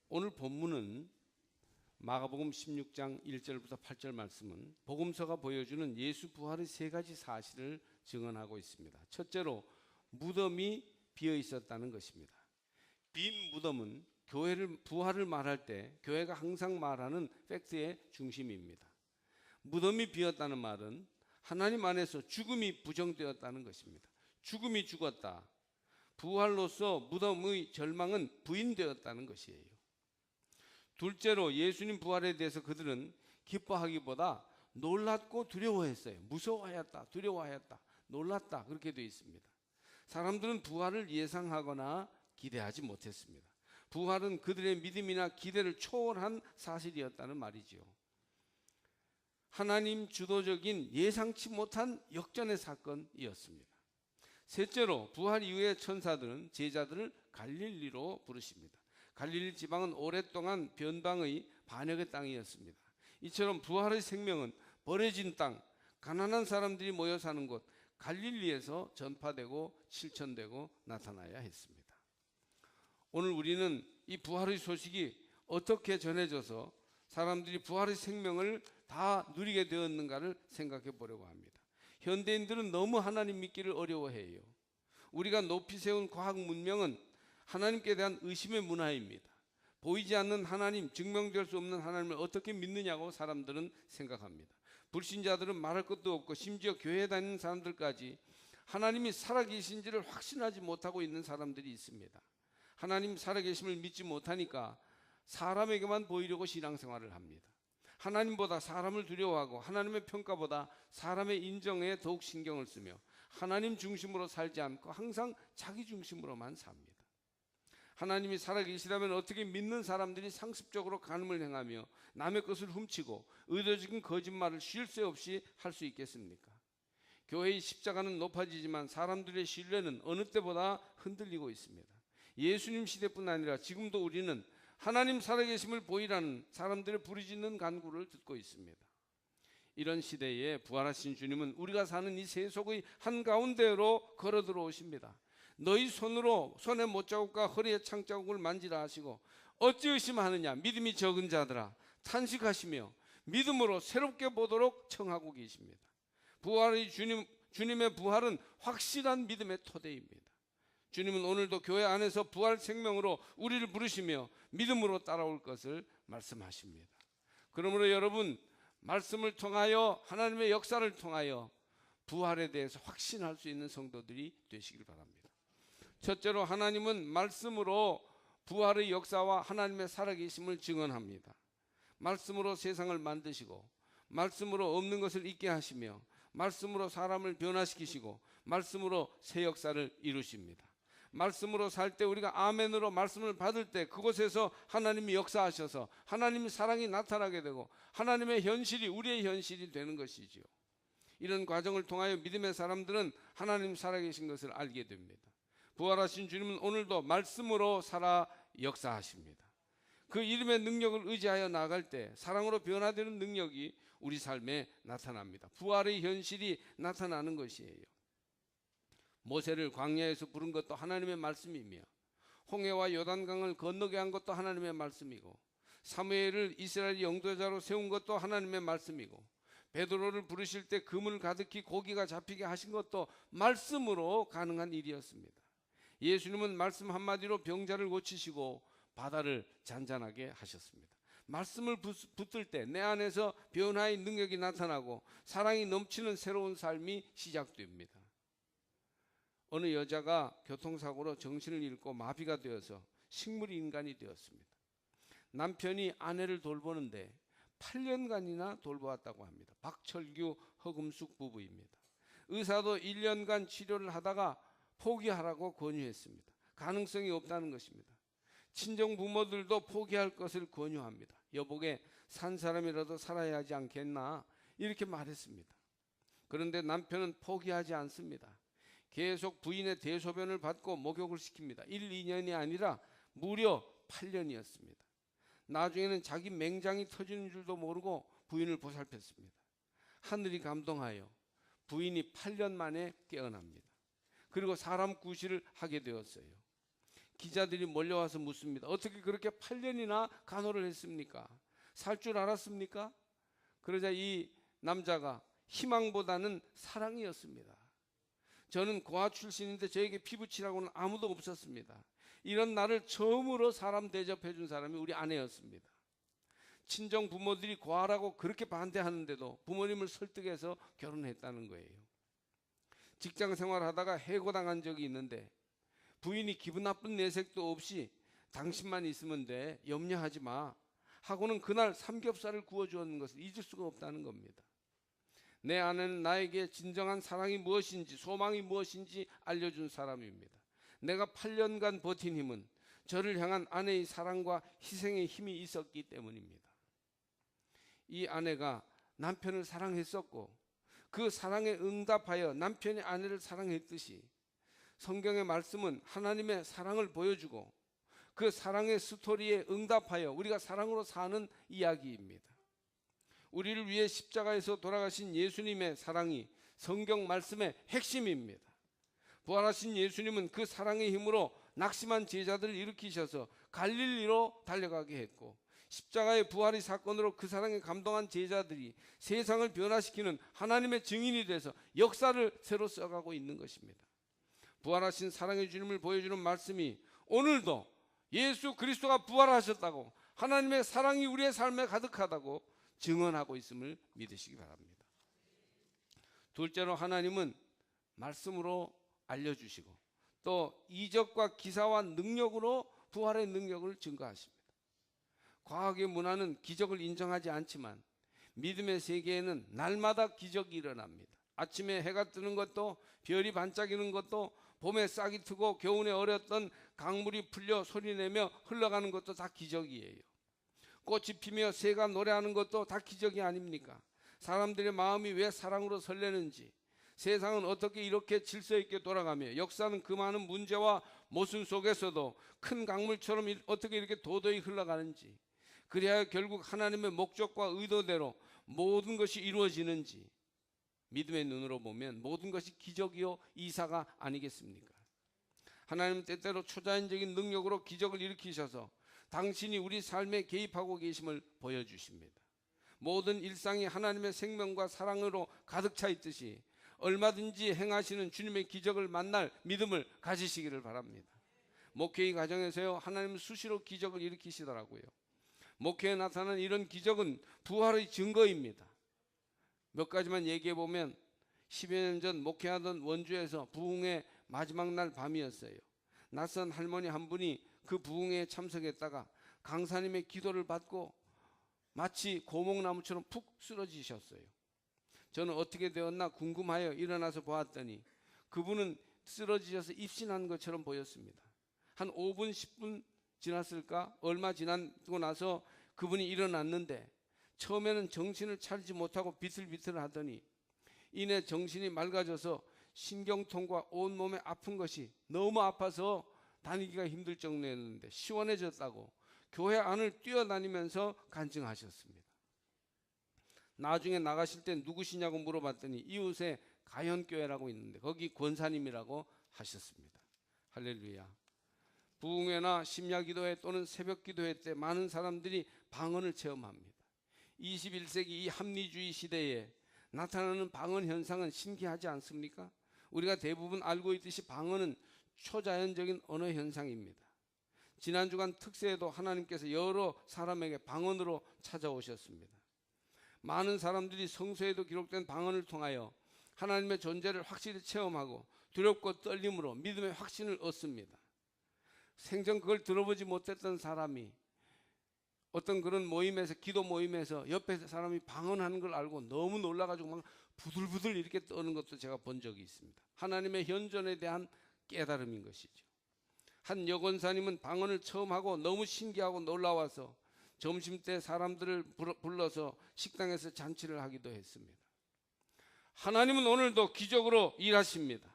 오늘 본문은 마가복음 16장 1절부터 8절 말씀은 복음서가 보여주는 예수 부활의 세 가지 사실을 증언하고 있습니다. 첫째로 무덤이 비어 있었다는 것입니다. 빈 무덤은 부활을 말할 때 교회가 항상 말하는 팩트의 중심입니다. 무덤이 비었다는 말은 하나님 안에서 죽음이 부정되었다는 것입니다. 죽음이 죽었다. 부활로서 무덤의 절망은 부인되었다는 것이에요. 둘째로 예수님 부활에 대해서 그들은 기뻐하기보다 놀랐고 두려워했어요. 무서워하였다, 두려워하였다, 놀랐다, 그렇게 되어 있습니다. 사람들은 부활을 예상하거나 기대하지 못했습니다. 부활은 그들의 믿음이나 기대를 초월한 사실이었다는 말이지요. 하나님 주도적인 예상치 못한 역전의 사건이었습니다. 셋째로 부활 이후에 천사들은 제자들을 갈릴리로 부르십니다. 갈릴리 지방은 오랫동안 변방의 반역의 땅이었습니다. 이처럼 부활의 생명은 버려진 땅, 가난한 사람들이 모여 사는 곳 갈릴리에서 전파되고 실천되고 나타나야 했습니다. 오늘 우리는 이 부활의 소식이 어떻게 전해져서 사람들이 부활의 생명을 다 누리게 되었는가를 생각해 보려고 합니다. 현대인들은 너무 하나님 믿기를 어려워해요. 우리가 높이 세운 과학 문명은 하나님께 대한 의심의 문화입니다. 보이지 않는 하나님, 증명될 수 없는 하나님을 어떻게 믿느냐고 사람들은 생각합니다. 불신자들은 말할 것도 없고 심지어 교회에 다니는 사람들까지 하나님이 살아계신지를 확신하지 못하고 있는 사람들이 있습니다. 하나님 살아계심을 믿지 못하니까 사람에게만 보이려고 신앙생활을 합니다. 하나님보다 사람을 두려워하고 하나님의 평가보다 사람의 인정에 더욱 신경을 쓰며 하나님 중심으로 살지 않고 항상 자기 중심으로만 삽니다. 하나님이 살아계시다면 어떻게 믿는 사람들이 상습적으로 간음을 행하며 남의 것을 훔치고 의도적인 거짓말을 쉴 새 없이 할 수 있겠습니까? 교회의 십자가는 높아지지만 사람들의 신뢰는 어느 때보다 흔들리고 있습니다. 예수님 시대뿐 아니라 지금도 우리는 하나님 살아계심을 보이라는 사람들의 부르짖는 간구를 듣고 있습니다. 이런 시대에 부활하신 주님은 우리가 사는 이 세속의 한가운데로 걸어 들어오십니다. 너희 손으로 손에 못자국과 허리에 창자국을 만지라 하시고 어찌 의심하느냐 믿음이 적은 자들아 탄식하시며 믿음으로 새롭게 보도록 청하고 계십니다. 부활의 주님의 부활은 확실한 믿음의 토대입니다. 주님은 오늘도 교회 안에서 부활 생명으로 우리를 부르시며 믿음으로 따라올 것을 말씀하십니다. 그러므로 여러분, 말씀을 통하여 하나님의 역사를 통하여 부활에 대해서 확신할 수 있는 성도들이 되시길 바랍니다. 첫째로 하나님은 말씀으로 부활의 역사와 하나님의 살아계심을 증언합니다. 말씀으로 세상을 만드시고 말씀으로 없는 것을 있게 하시며 말씀으로 사람을 변화시키시고 말씀으로 새 역사를 이루십니다. 말씀으로 살 때 우리가 아멘으로 말씀을 받을 때 그곳에서 하나님이 역사하셔서 하나님의 사랑이 나타나게 되고 하나님의 현실이 우리의 현실이 되는 것이지요. 이런 과정을 통하여 믿음의 사람들은 하나님 살아계신 것을 알게 됩니다. 부활하신 주님은 오늘도 말씀으로 살아 역사하십니다. 그 이름의 능력을 의지하여 나아갈 때 사랑으로 변화되는 능력이 우리 삶에 나타납니다. 부활의 현실이 나타나는 것이에요. 모세를 광야에서 부른 것도 하나님의 말씀이며 홍해와 요단강을 건너게 한 것도 하나님의 말씀이고 사무엘을 이스라엘 영도자로 세운 것도 하나님의 말씀이고 베드로를 부르실 때 그물 가득히 고기가 잡히게 하신 것도 말씀으로 가능한 일이었습니다. 예수님은 말씀 한마디로 병자를 고치시고 바다를 잔잔하게 하셨습니다. 말씀을 붙들 때 내 안에서 변화의 능력이 나타나고 사랑이 넘치는 새로운 삶이 시작됩니다. 어느 여자가 교통사고로 정신을 잃고 마비가 되어서 식물 인간이 되었습니다. 남편이 아내를 돌보는데 8년간이나 돌보았다고 합니다. 박철규, 허금숙 부부입니다. 의사도 1년간 치료를 하다가 포기하라고 권유했습니다. 가능성이 없다는 것입니다. 친정 부모들도 포기할 것을 권유합니다. 여보게 산 사람이라도 살아야 하지 않겠나 이렇게 말했습니다. 그런데 남편은 포기하지 않습니다. 계속 부인의 대소변을 받고 목욕을 시킵니다. 1, 2년이 아니라 무려 8년이었습니다. 나중에는 자기 맹장이 터지는 줄도 모르고 부인을 보살폈습니다. 하늘이 감동하여 부인이 8년 만에 깨어납니다. 그리고 사람 구실을 하게 되었어요. 기자들이 몰려와서 묻습니다. 어떻게 그렇게 8년이나 간호를 했습니까? 살 줄 알았습니까? 그러자 이 남자가 희망보다는 사랑이었습니다. 저는 고아 출신인데 저에게 피부치라고는 아무도 없었습니다. 이런 나를 처음으로 사람 대접해 준 사람이 우리 아내였습니다. 친정 부모들이 고아라고 그렇게 반대하는데도 부모님을 설득해서 결혼했다는 거예요. 직장 생활하다가 해고당한 적이 있는데 부인이 기분 나쁜 내색도 없이 당신만 있으면 돼, 염려하지 마 하고는 그날 삼겹살을 구워주었는 것을 잊을 수가 없다는 겁니다. 내 아내는 나에게 진정한 사랑이 무엇인지, 소망이 무엇인지 알려준 사람입니다. 내가 8년간 버틴 힘은 저를 향한 아내의 사랑과 희생의 힘이 있었기 때문입니다. 이 아내가 남편을 사랑했었고 그 사랑에 응답하여 남편이 아내를 사랑했듯이 성경의 말씀은 하나님의 사랑을 보여주고 그 사랑의 스토리에 응답하여 우리가 사랑으로 사는 이야기입니다. 우리를 위해 십자가에서 돌아가신 예수님의 사랑이 성경 말씀의 핵심입니다. 부활하신 예수님은 그 사랑의 힘으로 낙심한 제자들을 일으키셔서 갈릴리로 달려가게 했고, 십자가의 부활의 사건으로 그 사랑에 감동한 제자들이 세상을 변화시키는 하나님의 증인이 돼서 역사를 새로 써가고 있는 것입니다. 부활하신 사랑의 주님을 보여주는 말씀이 오늘도 예수 그리스도가 부활하셨다고, 하나님의 사랑이 우리의 삶에 가득하다고 증언하고 있음을 믿으시기 바랍니다. 둘째로 하나님은 말씀으로 알려주시고 또 이적과 기사와 능력으로 부활의 능력을 증거하십니다. 과학의 문화는 기적을 인정하지 않지만 믿음의 세계에는 날마다 기적이 일어납니다. 아침에 해가 뜨는 것도, 별이 반짝이는 것도, 봄에 싹이 트고 겨울에 얼었던 강물이 풀려 소리내며 흘러가는 것도 다 기적이에요. 꽃이 피며 새가 노래하는 것도 다 기적이 아닙니까? 사람들의 마음이 왜 사랑으로 설레는지, 세상은 어떻게 이렇게 질서 있게 돌아가며 역사는 그 많은 문제와 모순 속에서도 큰 강물처럼 어떻게 이렇게 도도히 흘러가는지, 그래야 결국 하나님의 목적과 의도대로 모든 것이 이루어지는지, 믿음의 눈으로 보면 모든 것이 기적이요 이사가 아니겠습니까? 하나님은 때때로 초자연적인 능력으로 기적을 일으키셔서 당신이 우리 삶에 개입하고 계심을 보여주십니다. 모든 일상이 하나님의 생명과 사랑으로 가득 차 있듯이 얼마든지 행하시는 주님의 기적을 만날 믿음을 가지시기를 바랍니다. 목회의 과정에서요, 하나님은 수시로 기적을 일으키시더라고요. 목회에 나타난 이런 기적은 부활의 증거입니다. 몇 가지만 얘기해 보면, 10여 년 전 목회하던 원주에서 부흥회 마지막 날 밤이었어요. 낯선 할머니 한 분이 그 부흥회에 참석했다가 강사님의 기도를 받고 마치 고목나무처럼 푹 쓰러지셨어요. 저는 어떻게 되었나 궁금하여 일어나서 보았더니 그분은 쓰러지셔서 입신한 것처럼 보였습니다. 한 5분 10분 지났을까? 얼마 지나고 나서 그분이 일어났는데 처음에는 정신을 차리지 못하고 비틀비틀 하더니 이내 정신이 맑아져서 신경통과 온몸에 아픈 것이 너무 아파서 다니기가 힘들 정도였는데 시원해졌다고 교회 안을 뛰어다니면서 간증하셨습니다. 나중에 나가실 때 누구시냐고 물어봤더니 이웃에 가현교회라고 있는데 거기 권사님이라고 하셨습니다. 할렐루야. 부흥회나 심야기도회 또는 새벽기도회 때 많은 사람들이 방언을 체험합니다. 21세기 이 합리주의 시대에 나타나는 방언 현상은 신기하지 않습니까? 우리가 대부분 알고 있듯이 방언은 초자연적인 언어 현상입니다. 지난 주간 특세에도 하나님께서 여러 사람에게 방언으로 찾아오셨습니다. 많은 사람들이 성서에도 기록된 방언을 통하여 하나님의 존재를 확실히 체험하고 두렵고 떨림으로 믿음의 확신을 얻습니다. 생전 그걸 들어보지 못했던 사람이 어떤 그런 모임에서, 기도 모임에서 옆에 사람이 방언하는 걸 알고 너무 놀라가지고 막 부들부들 이렇게 떠는 것도 제가 본 적이 있습니다. 하나님의 현존에 대한 깨달음인 것이죠. 한 여권사님은 방언을 처음 하고 너무 신기하고 놀라워서 점심때 사람들을 불러서 식당에서 잔치를 하기도 했습니다. 하나님은 오늘도 기적으로 일하십니다.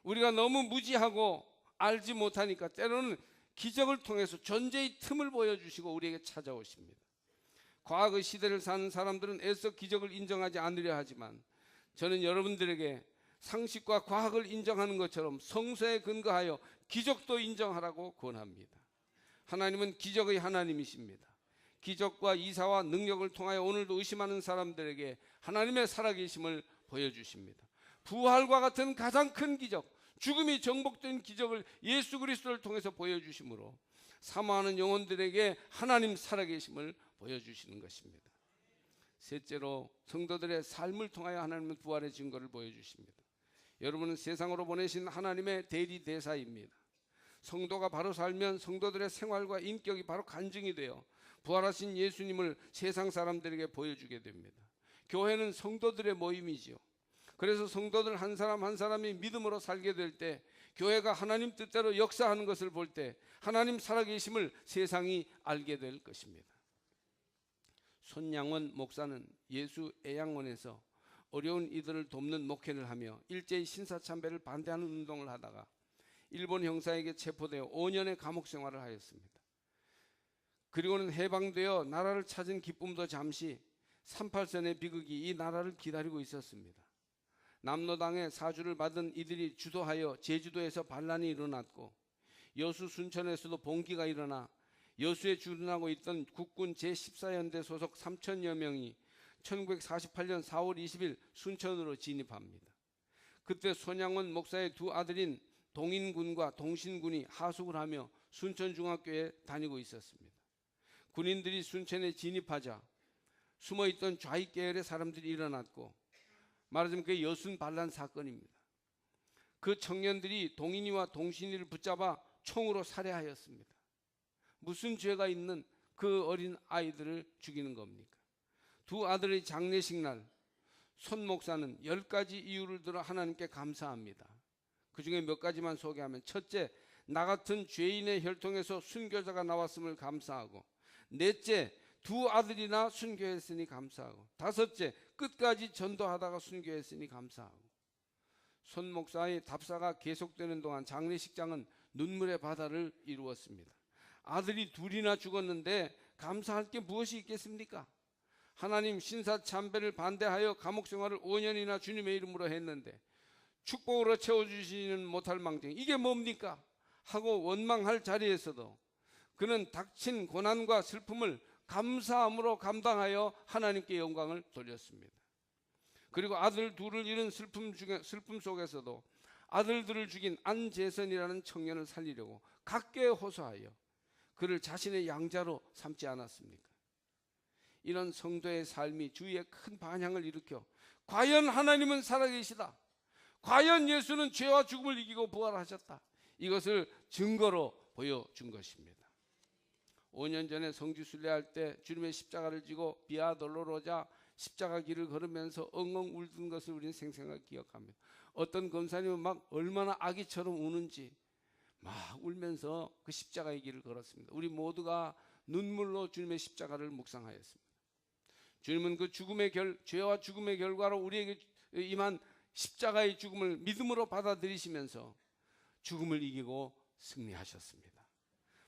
우리가 너무 무지하고 알지 못하니까 때로는 기적을 통해서 존재의 틈을 보여주시고 우리에게 찾아오십니다. 과거의 시대를 사는 사람들은 애써 기적을 인정하지 않으려 하지만 저는 여러분들에게 상식과 과학을 인정하는 것처럼 성서에 근거하여 기적도 인정하라고 권합니다. 하나님은 기적의 하나님이십니다. 기적과 이사와 능력을 통하여 오늘도 의심하는 사람들에게 하나님의 살아계심을 보여주십니다. 부활과 같은 가장 큰 기적, 죽음이 정복된 기적을 예수 그리스도를 통해서 보여주심으로 사모하는 영혼들에게 하나님 살아계심을 보여주시는 것입니다. 셋째로 성도들의 삶을 통하여 하나님은 부활의 증거를 보여주십니다. 여러분은 세상으로 보내신 하나님의 대리대사입니다. 성도가 바로 살면 성도들의 생활과 인격이 바로 간증이 되어 부활하신 예수님을 세상 사람들에게 보여주게 됩니다. 교회는 성도들의 모임이지요. 그래서 성도들 한 사람 한 사람이 믿음으로 살게 될 때, 교회가 하나님 뜻대로 역사하는 것을 볼 때 하나님 살아계심을 세상이 알게 될 것입니다. 손양원 목사는 예수 애양원에서 어려운 이들을 돕는 목회를 하며 일제히 신사참배를 반대하는 운동을 하다가 일본 형사에게 체포되어 5년의 감옥 생활을 하였습니다. 그리고는 해방되어 나라를 찾은 기쁨도 잠시 38선의 비극이 이 나라를 기다리고 있었습니다. 남로당에 사주를 받은 이들이 주도하여 제주도에서 반란이 일어났고 여수 순천에서도 봉기가 일어나 여수에 주둔하고 있던 국군 제14연대 소속 3,000여 명이 1948년 4월 20일 순천으로 진입합니다. 그때 손양원 목사의 두 아들인 동인군과 동신군이 하숙을 하며 순천중학교에 다니고 있었습니다. 군인들이 순천에 진입하자 숨어있던 좌익 계열의 사람들이 일어났고, 말하자면 그게 여순 반란 사건입니다. 그 청년들이 동인이와 동신이를 붙잡아 총으로 살해하였습니다. 무슨 죄가 있는 그 어린 아이들을 죽이는 겁니까? 두 아들의 장례식 날 손 목사는 10가지 이유를 들어 하나님께 감사합니다. 그 중에 몇 가지만 소개하면, 첫째, 나 같은 죄인의 혈통에서 순교자가 나왔음을 감사하고, 넷째, 두 아들이나 순교했으니 감사하고, 다섯째, 끝까지 전도하다가 순교했으니 감사하고. 손 목사의 답사가 계속되는 동안 장례식장은 눈물의 바다를 이루었습니다. 아들이 둘이나 죽었는데 감사할 게 무엇이 있겠습니까? 하나님 신사참배를 반대하여 감옥 생활을 5년이나 주님의 이름으로 했는데 축복으로 채워주시는 못할 망정, 이게 뭡니까? 하고 원망할 자리에서도 그는 닥친 고난과 슬픔을 감사함으로 감당하여 하나님께 영광을 돌렸습니다. 그리고 아들 둘을 잃은 슬픔 속에서도 아들들을 죽인 안재선이라는 청년을 살리려고 각계에 호소하여 그를 자신의 양자로 삼지 않았습니까? 이런 성도의 삶이 주위에 큰 반향을 일으켜 과연 하나님은 살아계시다, 과연 예수는 죄와 죽음을 이기고 부활하셨다, 이것을 증거로 보여준 것입니다. 5년 전에 성지 순례할 때 주님의 십자가를 지고 비아 돌로로자 십자가 길을 걸으면서 엉엉 울던 것을 우리는 생생하게 기억합니다. 어떤 검사님은 막 얼마나 아기처럼 우는지 막 울면서 그 십자가의 길을 걸었습니다. 우리 모두가 눈물로 주님의 십자가를 묵상하였습니다. 주님은 그 죄와 죽음의 결과로 우리에게 임한 십자가의 죽음을 믿음으로 받아들이시면서 죽음을 이기고 승리하셨습니다.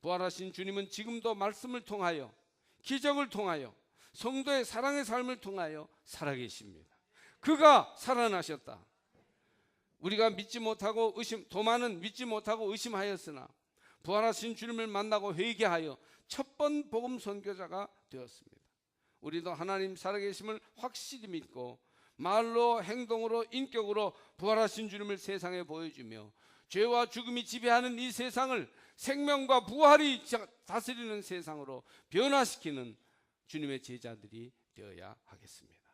부활하신 주님은 지금도 말씀을 통하여, 기적을 통하여, 성도의 사랑의 삶을 통하여 살아계십니다. 그가 살아나셨다. 우리가 믿지 못하고 도마는 믿지 못하고 의심하였으나 부활하신 주님을 만나고 회개하여 첫 번 복음 선교자가 되었습니다. 우리도 하나님 살아계심을 확실히 믿고 말로, 행동으로, 인격으로 부활하신 주님을 세상에 보여주며 죄와 죽음이 지배하는 이 세상을 생명과 부활이 다스리는 세상으로 변화시키는 주님의 제자들이 되어야 하겠습니다.